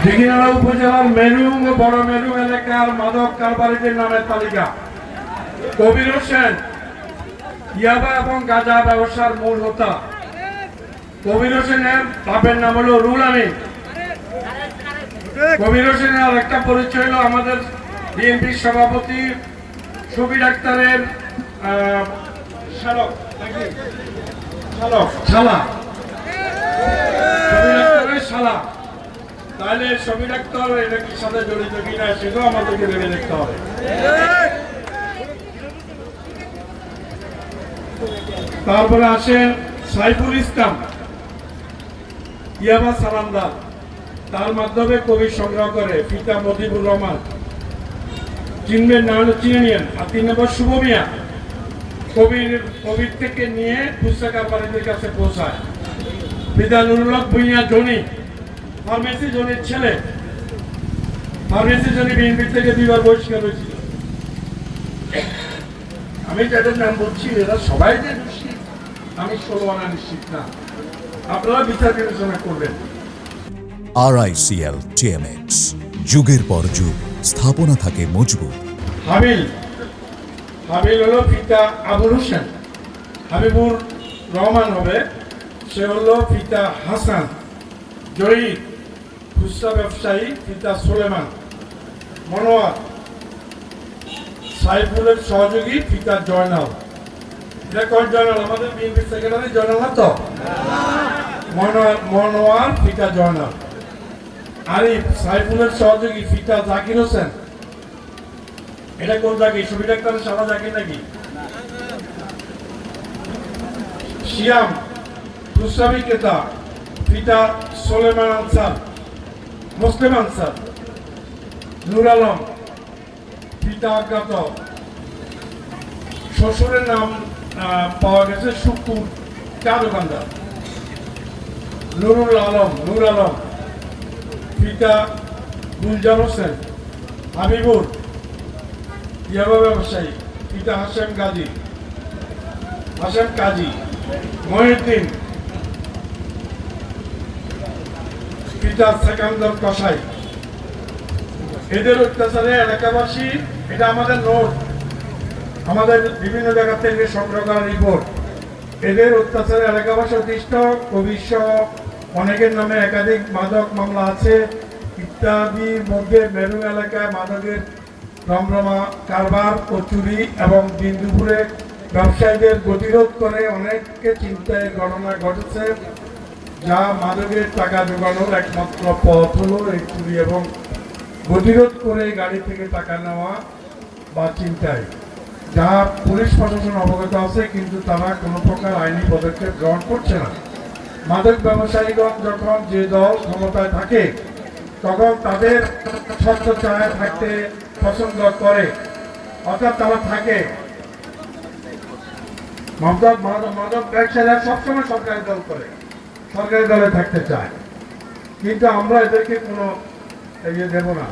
দীঘিনালা উপজেলার মেরুং ও বড় মেরুং এলাকার মাদক কারবারিদের নামের তালিকা: কবির হোসেন, ইয়াবা এবং গাঁজা ব্যবসার মূল হোতা। কবির হোসেনের বাপের নাম হলো রুল আমিন। কবির হোসেনের আর একটা পরিচয় হলো আমাদের বিএনপির সভাপতি শফিক আক্তারের শালা। তাহলে শফিক আক্তার এটার সাথে জড়িত কিনা সেটাও আমাদেরকে ভেবে দেখতে হবে। তারপরে আসেন সাইফুল ইসলাম, ইয়াবা সালামদার। তার মাধ্যমে কবি সংগ্রহ করে পিতা মজিবুর রহমান, চিনবেন না হলে চিনে নিয়েন। আর 3 নম্বর শুভ মিয়া, কবির থেকে নিয়ে খুচরা কারবারিদের কাছে পৌঁছায়। পিতা নুরুল হক ভূঁইয়া জনি, ফার্মেসি জনির ছেলে। ফার্মেসি জনি বিএনপি থেকে 2 বার বহিষ্কার হয়েছিল। আমি যাদের নাম বলছি এরা সবাই যে দোষী আমি 16 আনা নিশ্চিত না, আপনারা বিচার বিবেচনা করবেন। RICL TMX, যুগের পর যুগ স্থাপনা থাকে মজবুত। হাবিল হলো পিতা আবুল হোসেন, হাবিবুর রহমান হবে, সে হলো পিতা হাসান। জয়ীদ খুচরা ব্যবসায়ী, পিতা সুলেমান। মনোয়ার সাইফুলের সহযোগী, পিতা জয়নাল। এটা কোন জয়নাল? আমাদের বিএনপি সেক্রেটারি জয়নাল না তো? মনোয়ার পিতা জয়নাল। আরিফ সাইফুলের সহযোগী, পিতা জাকির হোসেন। এটা কোন জাকির? শফিক আক্তারের সারা জাকির নাকি? শিয়াম খুচরা বিক্রেতা, পিতা সোলেমান আনসার, মুসলিম আনসার। নূর আলম পিতা অজ্ঞাত। শ্বশুরের নাম পাওয়া গেছে শুকুর, চা দোকানদার। নূর আলম পিতা গুলজার হোসেন। হাবিবুর ইয়াবা ব্যবসায়ী, পিতা হাশেম কাজী। মহিউদ্দিন পিতা সেকান্দর কসাই। এদের অত্যাচারে এলাকাবাসী, এটা আমাদের নোট, আমাদের বিভিন্ন জায়গা থেকে সংগ্রহ করা রিপোর্ট। এদের অত্যাচারে এলাকাবাসী অতিষ্ঠ। কবির সহ অনেকের নামে একাধিক মাদক মামলা আছে ইত্যাদির মধ্যে মেরু এলাকায় মাদকের রমরমা কারবার ও চুরি এবং দিন দুপুরে ব্যবসায়ীদের গতিরোধ করে অনেককে চিন্তায় গণনা ঘটেছে, যা মাদকের টাকা জোগানোর একমাত্র পথ হলো এই চুরি এবং গতিরোধ করে গাড়ি থেকে টাকা নেওয়া বা চিন্তায়, যা পুলিশ প্রশাসন অবগত আছে, কিন্তু তারা কোনো প্রকার আইনি পদক্ষেপ গ্রহণ করছে না। মাদক ব্যবসায়ীগণ যখন যে দল ক্ষমতায় থাকে তখন তাদের ছত্র ছায়ায় থাকতে পছন্দ করে, অর্থাৎ তারা থাকে। মাদক ব্যবসায়ীরা সবসময় সরকারি দল করে, সরকারি দলে থাকতে চায়, কিন্তু আমরা এদেরকে কোনো দেব না।